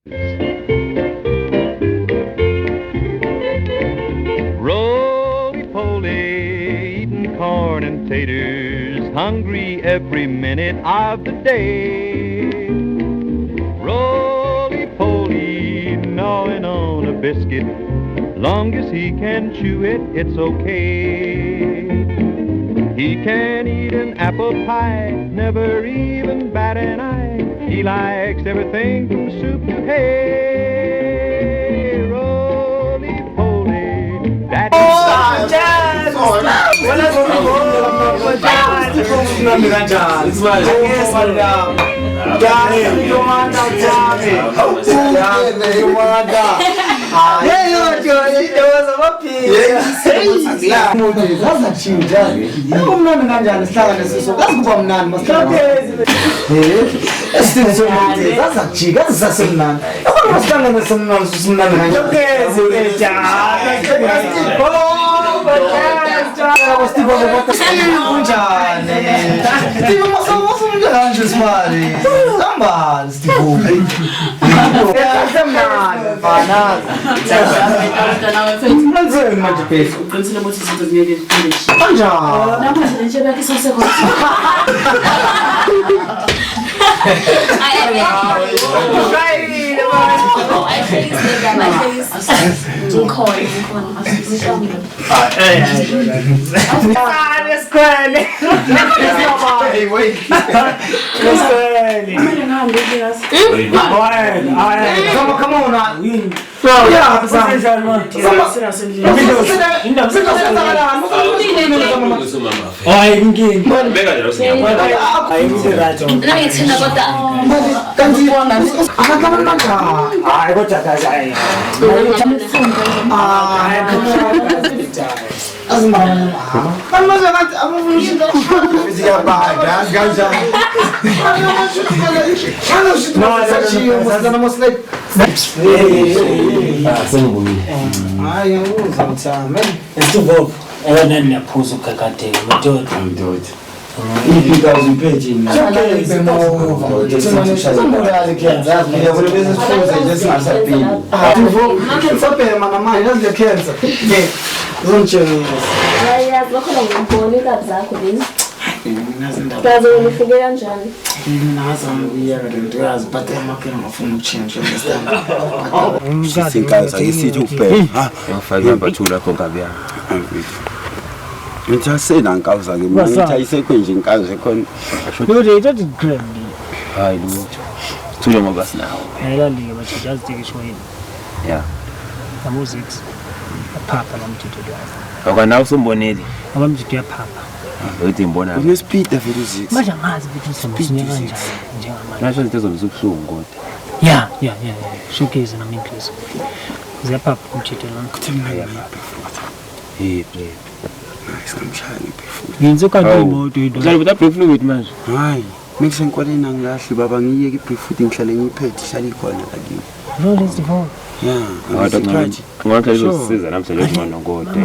Roly-poly, eating corn and taters, hungry every minute of the day. Roly-poly, gnawing on a biscuit, long as he can chew it, it's okay. He can eat an apple pie, never even bat an eye. He likes everything from soup to hay. Roly-poly, that's come on now. Okay, now somebody. I'm to get papa. Waiting bona. We speed the physics. Much a mass between some National test of so good. Yeah. Showcase and I'm increase. The pap computer on. Hey, nice, I'm trying before. Means you can't do more to do. With that fluid man. Aye. Mixing quality and last Baba Nigi pre-footing challenge pet, shall you call it again? No, that's the phone. Yeah, I don't know. I'm going to say I'm saying I'm going to go.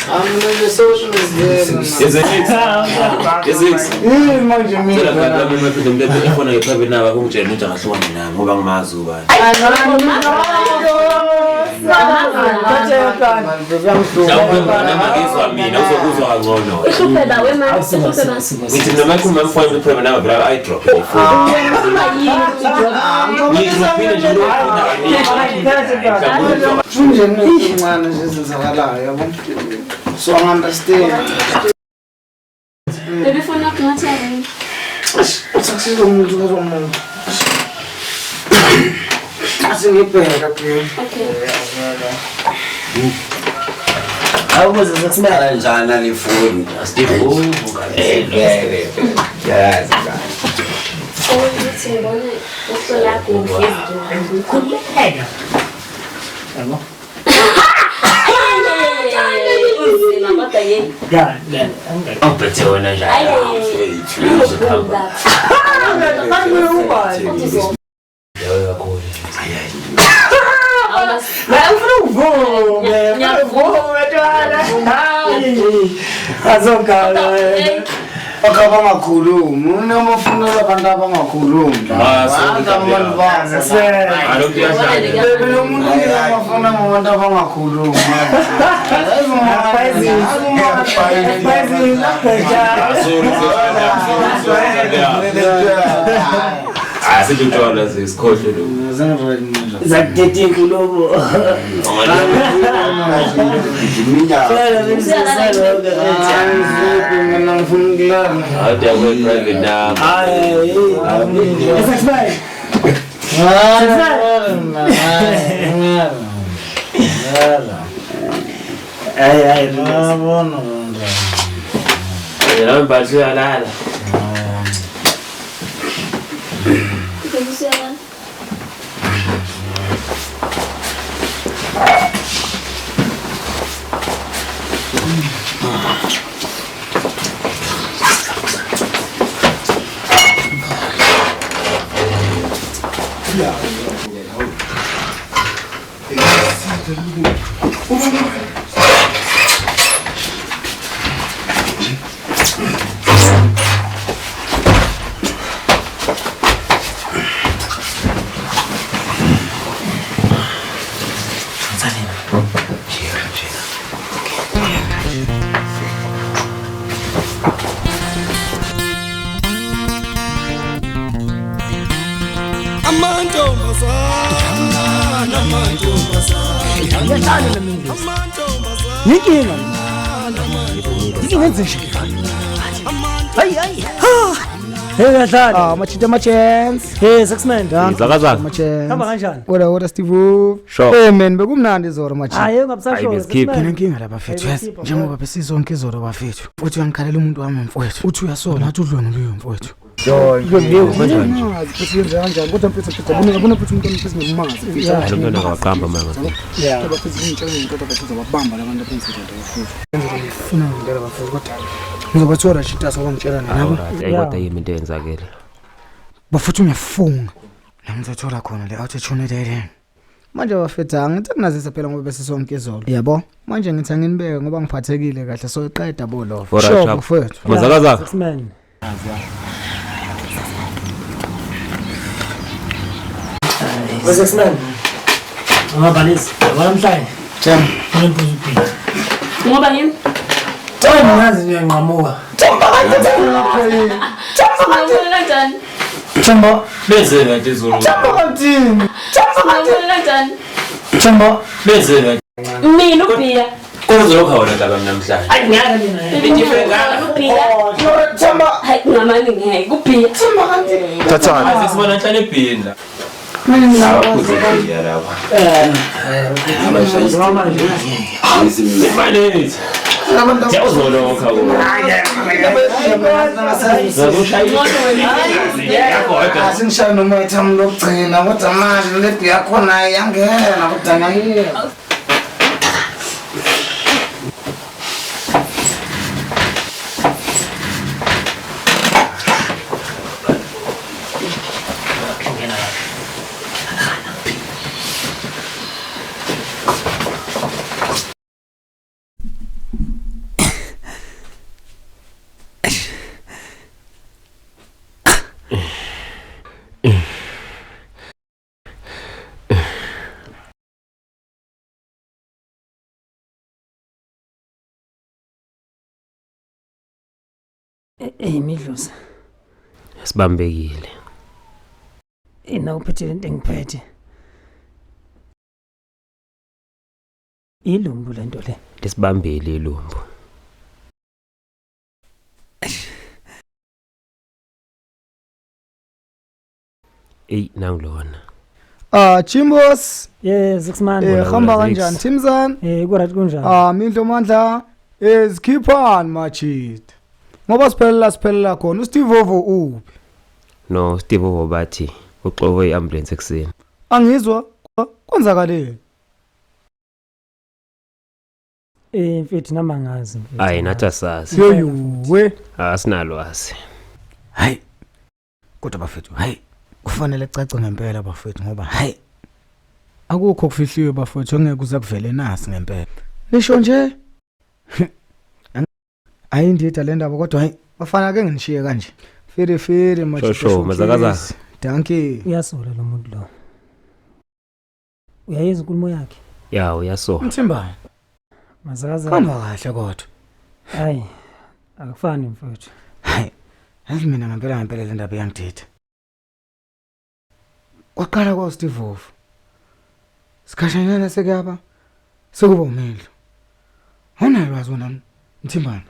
I'm the socialist there. Is it? So I understand. Maybe for not much. I was a smell journal food. Uhlala kuphezulu. Khuleka. Yabo. Uzima kodwa yini? Ya, Awuphethe wena njani? Akaba ngakhuluma unamafuna abantu abangakhuluma umuntu ngiyafuna abantu abangakhuluma Asituthola zesikhohle lo. zakuthethe kulobo. Private now. Yinkinga. Ngiyenze nje. Hayi. Hey ngadlala. Machita ma chance. Hey Saxman. Zakaza. Hamba kanjani? Ora Steve. Sure. Hey man, bekumnandi izolo machita. Hayi ungabusasho. Inkinga lapha mfethu. Njengoba besizonke izolo bafethu. Uthi uyangikhalela umuntu wami mfethu. Uthi uyasola athi udlwana leyo mfethu. Kodwa mfethu abona futhi umuntu omphezulu ngomazi. Lo mntwana waqamba manga. Yeah. Abafethu ngitshela ngithatha bafethu babamba labantu abenzile bafethu. Ngifuna ngidala bafethu kodwa ngizobathola shita sokungitshela nabo. Kodwa yimi into yenzakele. Bafethu ngiyafunga. La ngizothola khona le opportunity. Manje bafethu angithi kunazisa phela ngoba besisonke izolo. Yabo. Manje ngithi anginibeke ngoba ngiphathekile kahle so iqeda bo lo. Sure bafethu. Mazakaza. Saxman. Saxman. Ngabalisi. Walamhlanje. Jam. Ngempuzuphi. Ngoba yini? Tama nazi ngiyanqamuka. Ngabona kanjani? Tama. Benze ngathi izolo. Ngabona kanjani? Tama. Benze ngathi. Mina ubhiya. Kodwa lokho wona kaba namhlanje. Hayi ngiyaka mina. Ngibona ubhiya. Thamba. Hayi ngamani ngeke ubhiya. Thamba kanti. Thathana Asisibona hlale ebhinda. Asingishaya noma ethami lokugcina kodwa manje lebi yakhona yangena kodwa ngayiyela. Midlozi. Sibambekile. Ina uphethe into engiphethe. Ilumbu lento le. Lesibambele ilumbu. Nangilona. Chimbos. Yes, Saxman. Hamba kanjani Timzan? Ku-right kunjani? Mindlo mandla ezikhiphan machita. Ngoba siphelela khona uSteve Ovo uphi? No, Steve Ovo bathi uxove iambulance ekseni. Angizwa kwenzakaleni. Mfethu nama ngazi. Hayi nathi asazi. Yoyuwe. Asinalwazi. Hayi. Kodwa bafethu, hayi. Kufanele cace ngempela bafethu ngoba hayi. Akukho kufihliwe bafethu ongeke uze kuvele nasi ngempela. Nisho nje. Ayindida le ndaba kodwa hayi bafana ke nginishiye kanje. Firi manje. Shosho mazakaza. Danke. Uyasola lo muntu lo. Uyayizwa inkulumo yakhe? Ya uyasola. Mthimba. Mazakaza. Khamba kahle kodwa. Hayi. Akufani mfowethu. Hayi. Yazi mina ngempela le ndaba iyangidida. Kwaqala kwa Steve. Sikhashanyana sekuyaba. Sekuba umendlo. Awunalwazi wona Mthimbana.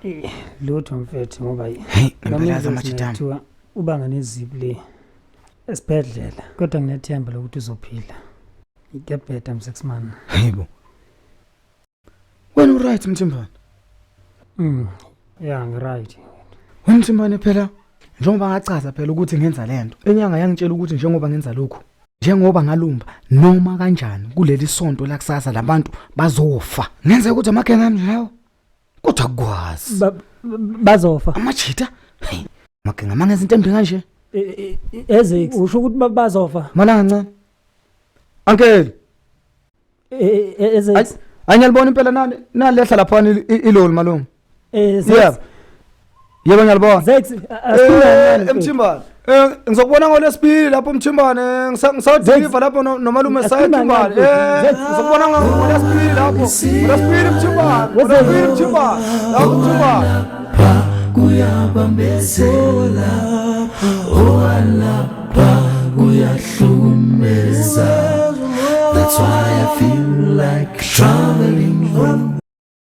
Lutho mfethu ngoba hey ngempela zamajidana. Ubanga neziphi le esibhedlela kodwa nginethemba lokuthi uzophila. Ikebheda msexman. Hayibo. Wena right Mthimbana? Yeah, ngiright. Wena Mthimbana phela njengoba ngachaza phela ukuthi ngenza lento. Enyanga yangitshela ukuthi njengoba ngenza lokho, njengoba ngalumba noma kanjani kuleli sonto la kusasa labantu bazofa. Ngenze ukuthi amakhena ami lawo kodwa akwazi. Bazofa. Amajita. Hey, makenga mangezi into embi kanje. Eze usho ukuthi bazofa. Malanga ncane. Uncle. Eze Anyalibona impela nani lehla lapha iloli malungu. Yebo. Yebo ngiyalibona. Zex Mthimbana. Ngizokubona ngolesibili lapho Mthimbana ngisawudeliver lapho nomalume side Mthimbana. Ngizokubona ngolesibili lapho. Ngolesibili Mthimbana. Ngolesibili Mthimbana. Lapho Mthimbana. Kuyabambezela owalapha kuyahlukumeza. That's why I feel like traveling home.